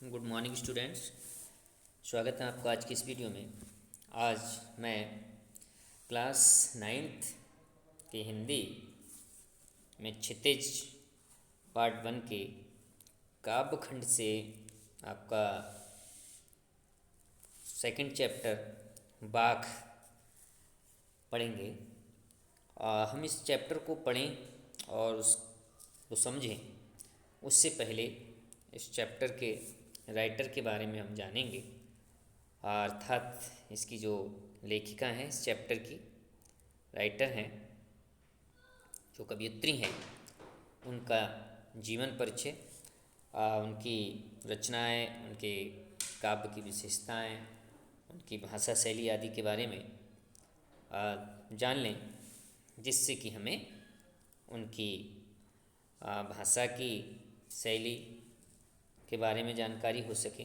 Good morning students. स्वागत है आपका आज की इस वीडियो में। आज मैं क्लास नाइन्थ की हिंदी में क्षितिज पार्ट वन के काव्य खंड से आपका सेकंड चैप्टर बाघ पढ़ेंगे। हम इस चैप्टर को पढ़ें और उसको समझें उससे पहले इस चैप्टर के राइटर के बारे में हम जानेंगे, अर्थात इसकी जो लेखिका हैं, इस चैप्टर की राइटर हैं, जो कवयित्री हैं, उनका जीवन परिचय, उनकी रचनाएं, उनके काव्य की विशेषताएं, उनकी भाषा शैली आदि के बारे में जान लें, जिससे कि हमें उनकी भाषा की शैली के बारे में जानकारी हो सके।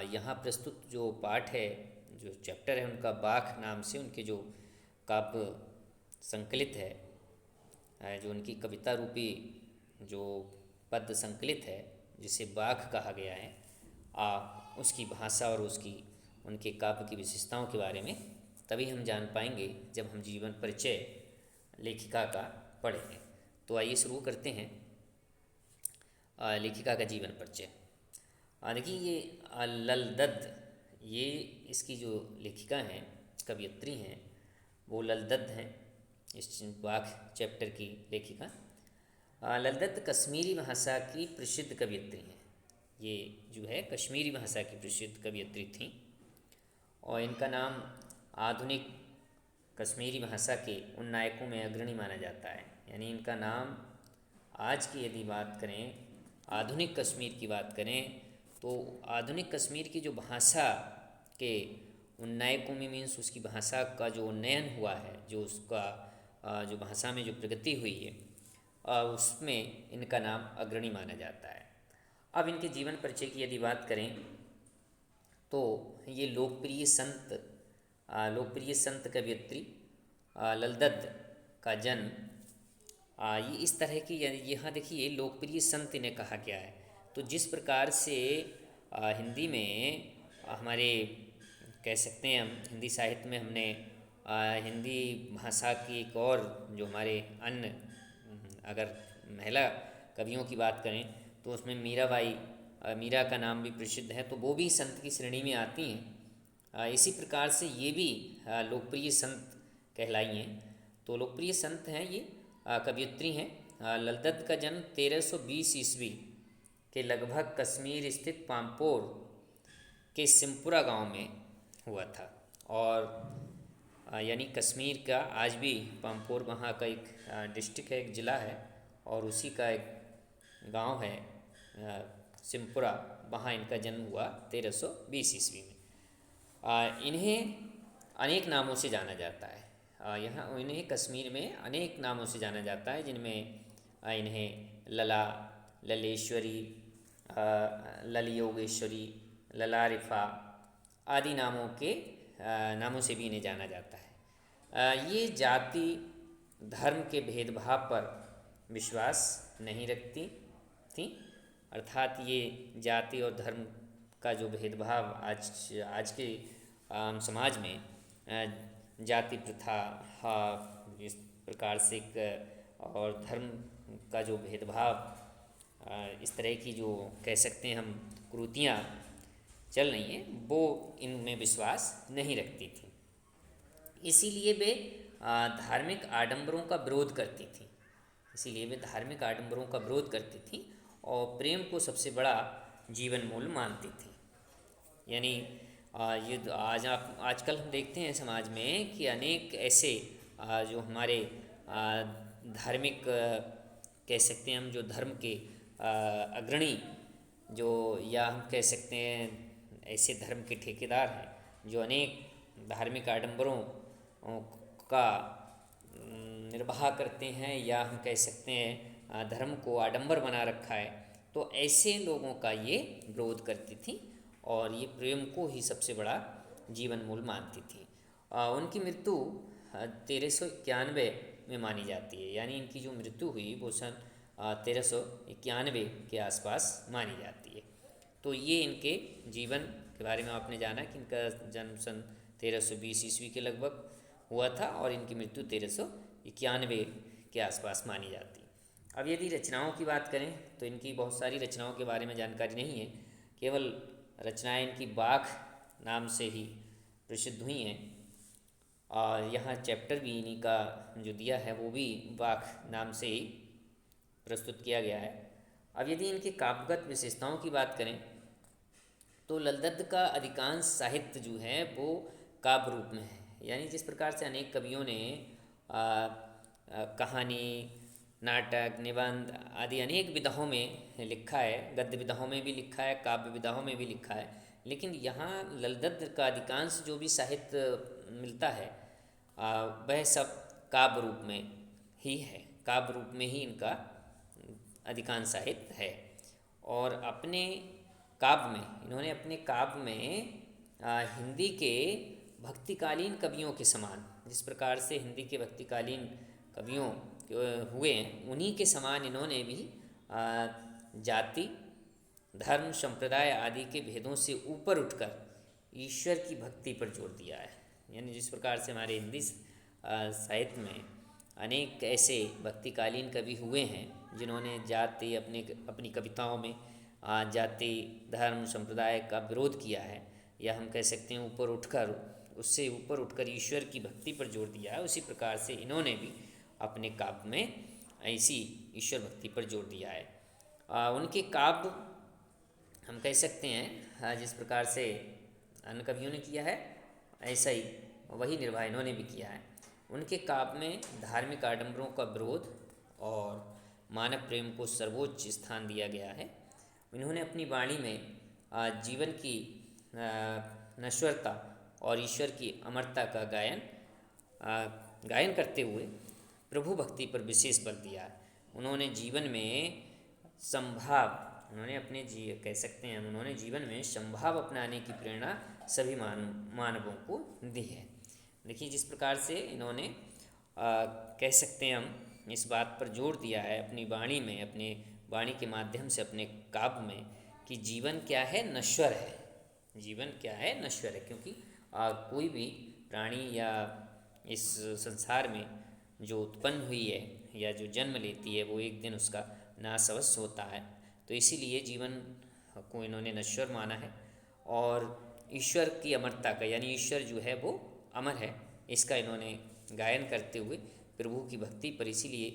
यहाँ प्रस्तुत जो पाठ है, जो चैप्टर है, उनका बाघ नाम से उनके जो काव्य संकलित है, जो उनकी कविता रूपी जो पद्य संकलित है, जिसे बाघ कहा गया है, उसकी भाषा और उसकी उनके काव्य की विशेषताओं के बारे में तभी हम जान पाएंगे जब हम जीवन परिचय लेखिका का पढ़ेंगे। तो आइए शुरू करते हैं लेखिका का जीवन परिचय। देखिए, ये ललदद्द, ये इसकी जो लेखिका हैं, कवयित्री हैं, वो ललदद्द हैं, इस बाघ चैप्टर की लेखिका। ललदद्द कश्मीरी भाषा की प्रसिद्ध कवयित्री हैं। ये जो है कश्मीरी भाषा की प्रसिद्ध कवयित्री थीं और इनका नाम आधुनिक कश्मीरी भाषा के उन नायकों में अग्रणी माना जाता है। यानी इनका नाम आज की यदि बात करें, आधुनिक कश्मीर की बात करें, तो आधुनिक कश्मीर की जो भाषा के उन्नयकों में, मीन्स उसकी भाषा का जो उन्नयन हुआ है, जो उसका जो भाषा में जो प्रगति हुई है, उसमें इनका नाम अग्रणी माना जाता है। अब इनके जीवन परिचय की यदि बात करें तो ये लोकप्रिय संत कवयित्री ललदद्द का जन्म ये इस तरह की, यहाँ देखिए लोकप्रिय संत इन्हें कहा गया है। तो जिस प्रकार से हिंदी में हमारे कह सकते हैं, हम हिंदी साहित्य में हमने हिंदी भाषा की एक और जो हमारे अन्य अगर महिला कवियों की बात करें तो उसमें मीराबाई, मीरा का नाम भी प्रसिद्ध है, तो वो भी संत की श्रेणी में आती हैं। इसी प्रकार से ये भी लोकप्रिय संत कहलाई हैं। तो लोकप्रिय संत हैं ये, कवयित्री हैं। ललदद्द का जन्म 1320 ईस्वी के लगभग कश्मीर स्थित पामपोर के सिमपुरा गांव में हुआ था। और यानी कश्मीर का आज भी पामपोर वहाँ का एक डिस्ट्रिक्ट है, एक ज़िला है, और उसी का एक गांव है सिमपुरा, वहाँ इनका जन्म हुआ 1320 ईस्वी में। इन्हें अनेक नामों से जाना जाता है। यहाँ इन्हें कश्मीर में अनेक नामों से जाना जाता है, जिनमें इन्हें लला, ललेश्वरी, लल योगेश्वरी, ललारिफा आदि नामों से भी इन्हें जाना जाता है। ये जाति धर्म के भेदभाव पर विश्वास नहीं रखती थी, अर्थात ये जाति और धर्म का जो भेदभाव आज के समाज में जाति प्रथा, इस प्रकार से और धर्म का जो भेदभाव, इस तरह की जो कह सकते हैं हम कुरीतियाँ चल रही हैं, वो इनमें विश्वास नहीं रखती थी। इसीलिए वे धार्मिक आडंबरों का विरोध करती थी। इसीलिए वे धार्मिक आडंबरों का विरोध करती थी और प्रेम को सबसे बड़ा जीवन मूल मानती थी। यानी ये आजकल हम देखते हैं समाज में कि अनेक ऐसे जो हमारे धार्मिक कह सकते हैं हम, जो धर्म के अग्रणी, जो या हम कह सकते हैं ऐसे धर्म के ठेकेदार हैं, जो अनेक धार्मिक आडंबरों का निर्वाह करते हैं, या हम कह सकते हैं धर्म को आडंबर बना रखा है। तो ऐसे लोगों का ये विरोध करती थी और ये प्रेम को ही सबसे बड़ा जीवन मूल मानती थी। उनकी मृत्यु 1391 में मानी जाती है। यानी इनकी जो मृत्यु हुई वो सन 1391 के आसपास मानी जाती है। तो ये इनके जीवन के बारे में आपने जाना कि इनका जन्म सन 1320 ईस्वी के लगभग हुआ था और इनकी मृत्यु 1391 के आसपास मानी जाती है। अब यदि रचनाओं की बात करें तो इनकी बहुत सारी रचनाओं के बारे में जानकारी नहीं है, केवल रचनाएं इनकी बाख नाम से ही प्रसिद्ध हुई हैं और यहाँ चैप्टर भी इन्हीं का जो दिया है वो भी बाख नाम से ही प्रस्तुत किया गया है। अब यदि इनके काव्यगत विशेषताओं की बात करें तो ललदद्द का अधिकांश साहित्य जो है वो काव्य रूप में है, यानी जिस प्रकार से अनेक कवियों ने कहानी, नाटक, निबंध आदि अनेक विधाओं में लिखा है, गद्य विधाओं में भी लिखा है, काव्य विधाओं में भी लिखा है, लेकिन यहाँ ललदद्द का अधिकांश जो भी साहित्य मिलता है वह सब काव्य रूप में ही है, काव्य रूप में ही इनका अधिकांश साहित्य है। और अपने काव्य में इन्होंने अपने काव्य में हिंदी के भक्तिकालीन कवियों के समान, जिस प्रकार से हिंदी के भक्तिकालीन कवियों हुए हैं उन्हीं के समान इन्होंने भी जाति, धर्म, संप्रदाय आदि के भेदों से ऊपर उठकर ईश्वर की भक्ति पर जोर दिया है। यानी जिस प्रकार से हमारे हिंदी साहित्य में अनेक ऐसे भक्तिकालीन कवि हुए हैं जिन्होंने जाति अपनी कविताओं में जाति, धर्म, संप्रदाय का विरोध किया है, या हम कह सकते हैं उससे ऊपर उठकर ईश्वर की भक्ति पर जोर दिया है, उसी प्रकार से इन्होंने भी अपने काव्य में ऐसी ईश्वर भक्ति पर जोर दिया है। उनके काव्य हम कह सकते हैं जिस प्रकार से अन्य कवियों ने किया है ऐसा ही वही निर्वाह इन्होंने भी किया है। उनके काव्य में धार्मिक आडंबरों का विरोध और मानव प्रेम को सर्वोच्च स्थान दिया गया है। इन्होंने अपनी वाणी में जीवन की नश्वरता और ईश्वर की अमरता का गायन करते हुए प्रभु भक्ति पर विशेष बल दिया है। उन्होंने जीवन में कह सकते हैं उन्होंने जीवन में संभाव अपनाने की प्रेरणा सभी मानवों को दी है। देखिए जिस प्रकार से इन्होंने कह सकते हैं हम इस बात पर जोर दिया है अपनी वाणी में, अपने वाणी के माध्यम से, अपने काव्य में कि जीवन क्या है, नश्वर है। जीवन क्या है, नश्वर है, क्योंकि कोई भी प्राणी या इस संसार में जो उत्पन्न हुई है या जो जन्म लेती है वो एक दिन उसका नाश अवश्य होता है। तो इसीलिए जीवन को इन्होंने नश्वर माना है और ईश्वर की अमरता का, यानी ईश्वर जो है वो अमर है, इसका इन्होंने गायन करते हुए प्रभु की भक्ति पर, इसीलिए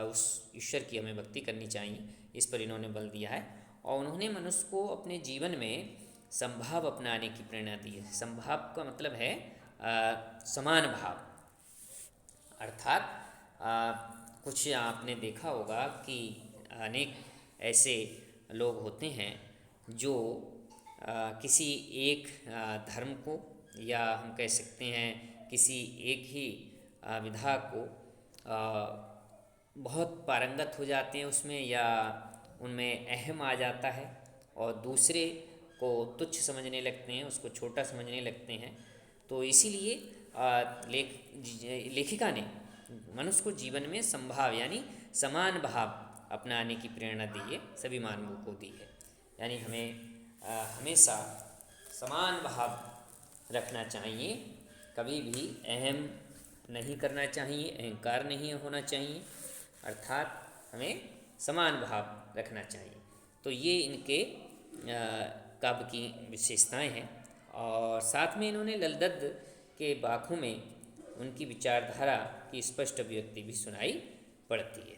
उस ईश्वर की हमें भक्ति करनी चाहिए, इस पर इन्होंने बल दिया है। और उन्होंने मनुष्य को अपने जीवन में संभाव अपनाने की प्रेरणा दी है। संभाव का मतलब है समान भाव, अर्थात कुछ आपने देखा होगा कि अनेक ऐसे लोग होते हैं जो किसी एक धर्म को, या हम कह सकते हैं किसी एक ही विधा को बहुत पारंगत हो जाते हैं उसमें, या उनमें अहम आ जाता है और दूसरे को तुच्छ समझने लगते हैं, उसको छोटा समझने लगते हैं। तो इसीलिए लेखिका ने मनुष्य को जीवन में संभाव यानी समान भाव अपनाने की प्रेरणा दी है, सभी मानवों को दी है। यानी हमें हमेशा समान भाव रखना चाहिए, कभी भी अहम नहीं करना चाहिए, अहंकार नहीं होना चाहिए, अर्थात हमें समान भाव रखना चाहिए। तो ये इनके काव्य की विशेषताएं हैं। और साथ में इन्होंने ललदद्द के बाखों में उनकी विचारधारा की स्पष्ट अभिव्यक्ति भी सुनाई पड़ती है।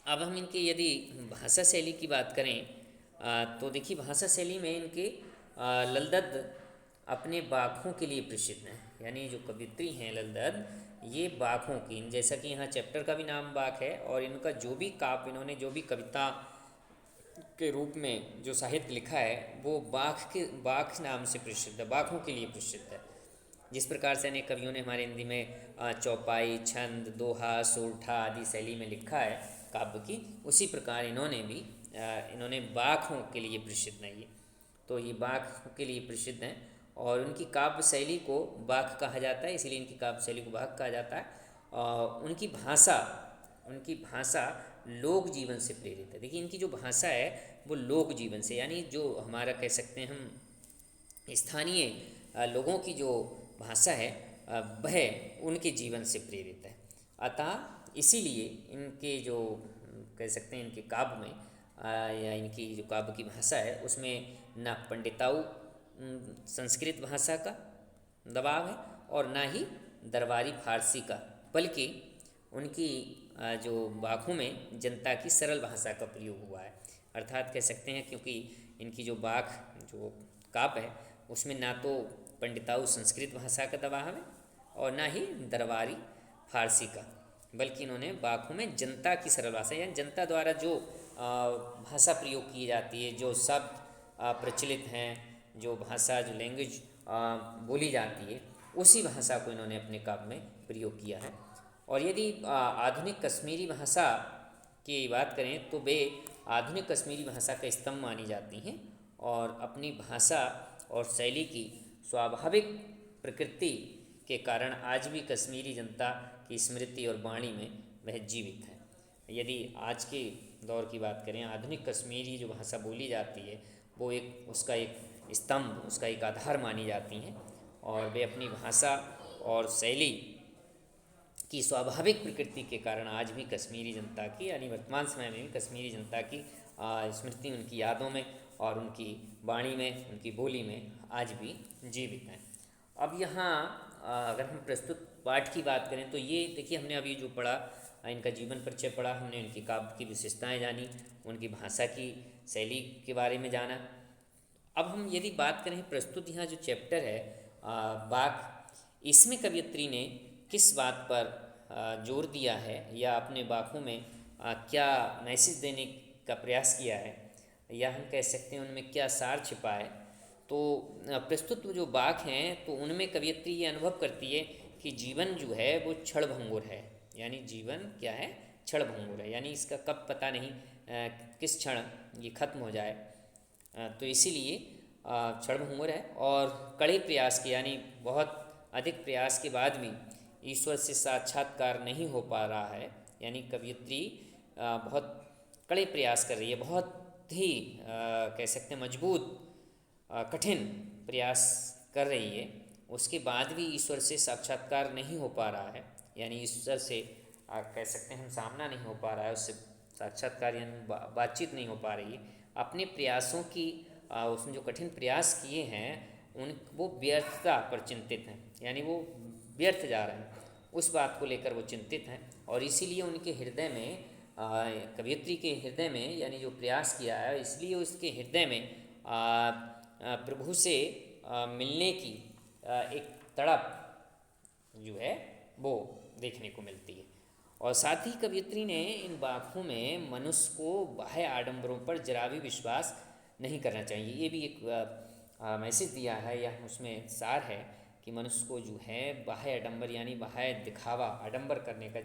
अब हम इनके यदि भाषा शैली की बात करें तो देखिए भाषा शैली में इनके ललदद्द अपने बाखों के लिए प्रसिद्ध हैं। यानी जो कवित्री हैं ललदद्द, ये बाखों की, जैसा कि यहाँ चैप्टर का भी नाम बाख है, और इनका जो भी काव्य, इन्होंने जो भी कविता के रूप में जो साहित्य लिखा है वो बाख नाम से प्रसिद्ध है, बाखों के लिए प्रसिद्ध है। जिस प्रकार से अनेक कवियों ने हमारे हिंदी में चौपाई, छंद, दोहा, सोरठा आदि शैली में लिखा है काव्य की, उसी प्रकार इन्होंने बाखों के लिए प्रसिद्ध है ये। तो ये बाख के लिए प्रसिद्ध हैं और उनकी काव्य शैली को बाख कहा जाता है, इसीलिए इनकी काव्य शैली को बाख कहा जाता है। उनकी भाषा लोक जीवन से प्रेरित है। देखिए इनकी जो भाषा है वो लोक जीवन से, यानी जो हमारा कह सकते हैं हम स्थानीय लोगों की जो भाषा है वह उनके जीवन से प्रेरित है। अतः इसीलिए इनके जो कह सकते हैं इनके काव्य में या इनकी जो काव्य की भाषा है उसमें ना पंडिताऊ संस्कृत भाषा का दबाव है और ना ही दरबारी फारसी का, बल्कि उनकी जो बाखों में जनता की सरल भाषा का प्रयोग हुआ है। अर्थात कह सकते हैं क्योंकि इनकी जो बाख जो काव्य है उसमें ना तो पंडिताऊ संस्कृत भाषा का दबाव है और ना ही दरबारी फारसी का, बल्कि इन्होंने बाखों में जनता की सरल भाषा यानी जनता द्वारा जो भाषा प्रयोग की जाती है, जो शब्द प्रचलित हैं, जो भाषा जो लैंग्वेज बोली जाती है, उसी भाषा को इन्होंने अपने काव्य में प्रयोग किया है। और यदि आधुनिक कश्मीरी भाषा की बात करें तो वे आधुनिक कश्मीरी भाषा का स्तंभ मानी जाती हैं और अपनी भाषा और शैली की स्वाभाविक प्रकृति के कारण आज भी कश्मीरी जनता की स्मृति और वाणी में वह जीवित है। यदि आज के दौर की बात करें, आधुनिक कश्मीरी जो भाषा बोली जाती है वो एक उसका एक स्तंभ, उसका एक आधार मानी जाती हैं और वे अपनी भाषा और शैली की स्वाभाविक प्रकृति के कारण आज भी कश्मीरी जनता की यानी वर्तमान समय में भी कश्मीरी जनता की स्मृति उनकी यादों में और उनकी वाणी में, उनकी बोली में आज भी जीवित हैं। अब यहाँ अगर हम प्रस्तुत पाठ की बात करें तो ये देखिए हमने अभी जो पढ़ा, इनका जीवन परिचय पढ़ा, हमने उनकी काव्य की विशेषताएं जानी, उनकी भाषा की शैली के बारे में जाना। अब हम यदि बात करें प्रस्तुत यहाँ जो चैप्टर है बाख, इसमें कवयित्री ने किस बात पर जोर दिया है या अपने बाखों में क्या मैसेज देने का प्रयास किया है या हम कह सकते हैं उनमें क्या सार छिपा है। तो प्रस्तुत जो बाख हैं तो उनमें कवयित्री ये अनुभव करती है कि जीवन जो है वो क्षणभंगुर है, यानी जीवन क्या है, क्षणभंगुर है, यानी इसका कब पता नहीं किस क्षण ये खत्म हो जाए। तो इसीलिए क्षणभंगुर है और कड़े प्रयास के यानी बहुत अधिक प्रयास के बाद भी ईश्वर से साक्षात्कार नहीं हो पा रहा है, यानी कवयित्री बहुत कड़े प्रयास कर रही है, बहुत ही कह सकते हैं मजबूत कठिन प्रयास कर रही है, उसके बाद भी ईश्वर से साक्षात्कार नहीं हो पा रहा है, यानी ईश्वर से कह सकते हैं हम सामना नहीं हो पा रहा है, उससे साक्षात्कार यानी बातचीत नहीं हो पा रही है। अपने प्रयासों की उसने जो कठिन प्रयास किए हैं उन वो व्यर्थता पर चिंतित हैं, यानी वो व्यर्थ जा रहे हैं, उस बात को लेकर वो चिंतित हैं और इसीलिए उनके हृदय में कवयित्री के हृदय में यानी जो प्रयास किया है इसलिए उसके हृदय में प्रभु से मिलने की एक तड़प जो है वो देखने को मिलती है। और साथ ही कवयित्री ने इन बाखों में मनुष्य को बाह्य आडंबरों पर जरा भी विश्वास नहीं करना चाहिए, ये भी एक मैसेज दिया है या उसमें सार है कि मनुष्य को जो है बाह्य आडंबर यानी बाह्य दिखावा आडंबर करने का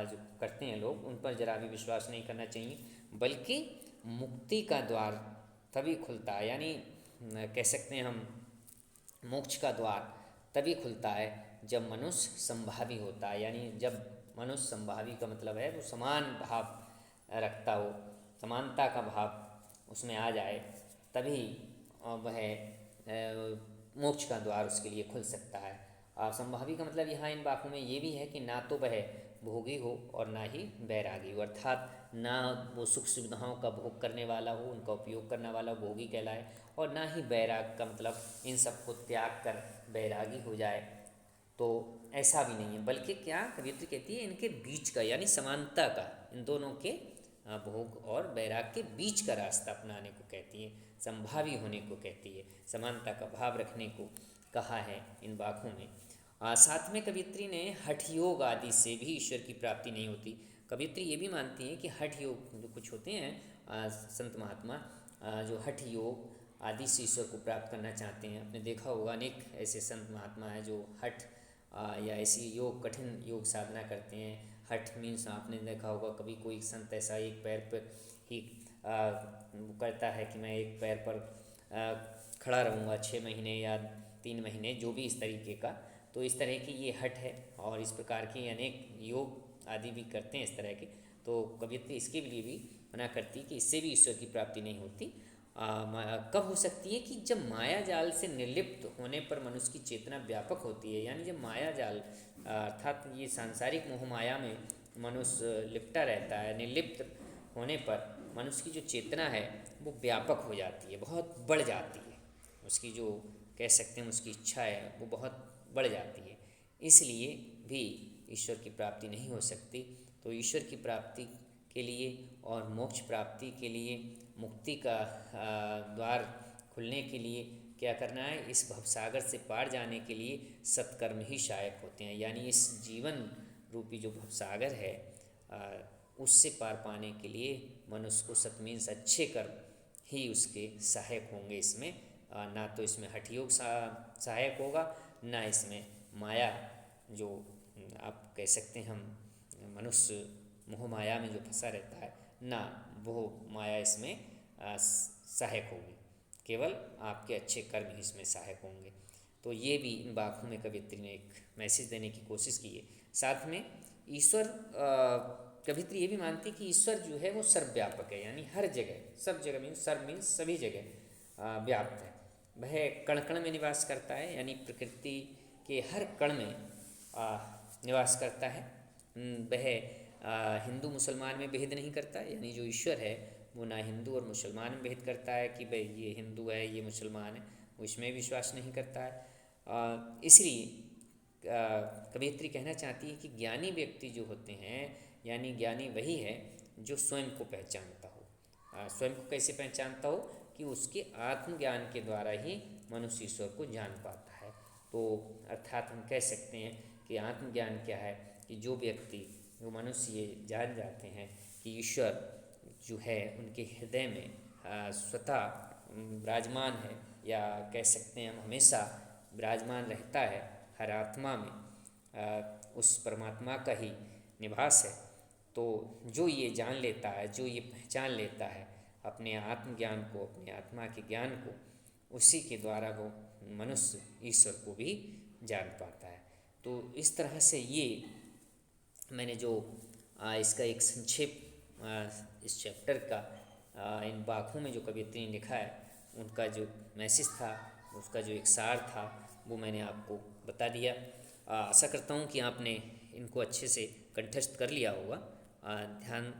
जो करते हैं लोग उन पर जरा भी विश्वास नहीं करना चाहिए, बल्कि मुक्ति का द्वार तभी खुलता है, यानी कह सकते हैं हम मोक्ष का द्वार तभी खुलता है जब मनुष्य संभावी होता है, यानी जब मनुष्य संभावी का मतलब है वो समान भाव रखता हो, समानता का भाव उसमें आ जाए, तभी वह मोक्ष का द्वार उसके लिए खुल सकता है। संभावी का मतलब यहाँ इन बाखों में ये भी है कि ना तो वह भोगी हो और ना ही बैरागी हो, अर्थात ना वो सुख सुविधाओं का भोग करने वाला हो, उनका उपयोग करने वाला भोगी कहलाए, और ना ही बैराग का मतलब इन सबको त्याग कर बैरागी हो जाए, तो ऐसा भी नहीं है, बल्कि क्या कवियत्री कहती है इनके बीच का यानी समानता का, इन दोनों के भोग और बैराग के बीच का रास्ता अपनाने को कहती है, संभावी होने को कहती है, समानता का भाव रखने को कहा है इन बाखों में। साथ में कवियत्री ने हठ योग आदि से भी ईश्वर की प्राप्ति नहीं होती। कवियत्री ये भी मानती हैं कि हठ योग जो कुछ होते हैं संत महात्मा जो हठ योग आदि से ईश्वर को प्राप्त करना चाहते हैं, आपने देखा होगा अनेक ऐसे संत महात्मा हैं जो हठ या ऐसी योग कठिन योग साधना करते हैं। हठ मीन्स आपने देखा होगा कभी कोई संत ऐसा एक पैर पर ही करता है कि मैं एक पैर पर खड़ा रहूँगा 6 महीने या 3 महीने, जो भी इस तरीके का, तो इस तरह की ये हठ है और इस प्रकार की अनेक योग आदि भी करते हैं इस तरह के। तो कवियत्री इसके लिए भी मना करती है कि इससे भी ईश्वर की प्राप्ति नहीं होती। कब हो सकती है कि जब माया जाल से निर्लिप्त होने पर मनुष्य की चेतना व्यापक होती है, यानी जब माया जाल अर्थात ये सांसारिक मोह माया में मनुष्य लिपटा रहता है, निर्लिप्त होने पर मनुष्य की जो चेतना है वो व्यापक हो जाती है, बहुत बढ़ जाती है। उसकी जो कह सकते हैं उसकी इच्छा है वो बहुत बढ़ जाती है, इसलिए भी ईश्वर की प्राप्ति नहीं हो सकती। तो ईश्वर की प्राप्ति के लिए और मोक्ष प्राप्ति के लिए, मुक्ति का द्वार खुलने के लिए क्या करना है, इस भवसागर से पार जाने के लिए सत्कर्म ही सहायक होते हैं। यानी इस जीवन रूपी जो भवसागर है उससे पार पाने के लिए मनुष्य को सतमीन्स अच्छे कर्म ही उसके सहायक होंगे। इसमें ना तो इसमें हठ योग सहायक होगा, ना इसमें माया जो आप कह सकते हैं हम मनुष्य मोह माया में जो फंसा रहता है, ना वो माया इसमें सहायक होगी, केवल आपके अच्छे कर्म ही इसमें सहायक होंगे। तो ये भी इन बाखों में कवियत्री ने एक मैसेज देने की कोशिश की है। साथ में ईश्वर कवियत्री ये भी मानती है कि ईश्वर जो है वो सर्वव्यापक है, यानी हर जगह, सब जगह मीन्स सर्व मीन्स सभी जगह व्याप्त है। वह कण कण में निवास करता है, यानी प्रकृति के हर कण में निवास करता है। वह हिंदू मुसलमान में भेद नहीं करता है, यानी जो ईश्वर है वो ना हिंदू और मुसलमान में भेद करता है कि भाई ये हिंदू है ये मुसलमान है, वो इसमें विश्वास नहीं करता है। इसलिए कवियत्री कहना चाहती है कि ज्ञानी व्यक्ति जो होते हैं, यानी ज्ञानी वही है जो स्वयं को पहचानता हो। स्वयं को कैसे पहचानता हो कि उसके आत्मज्ञान के द्वारा ही मनुष्य ईश्वर को जान पाता है। तो अर्थात हम कह सकते हैं कि आत्मज्ञान क्या है, कि जो व्यक्ति वो मनुष्य ये जान जाते हैं कि ईश्वर जो है उनके हृदय में स्वतः विराजमान है, या कह सकते हैं हम हमेशा विराजमान रहता है हर आत्मा में, उस परमात्मा का ही निवास है। तो जो ये जान लेता है, जो ये पहचान लेता है अपने आत्मज्ञान को, अपने आत्मा के ज्ञान को, उसी के द्वारा वो मनुष्य ईश्वर को भी जान पाता है। तो इस तरह से ये मैंने जो इसका एक संक्षेप इस चैप्टर का इन बाखों में जो कवियत्री ने लिखा है उनका जो मैसेज था, उसका जो एक सार था, वो मैंने आपको बता दिया। आशा करता हूँ कि आपने इनको अच्छे से कंठस्थ कर लिया होगा। ध्यान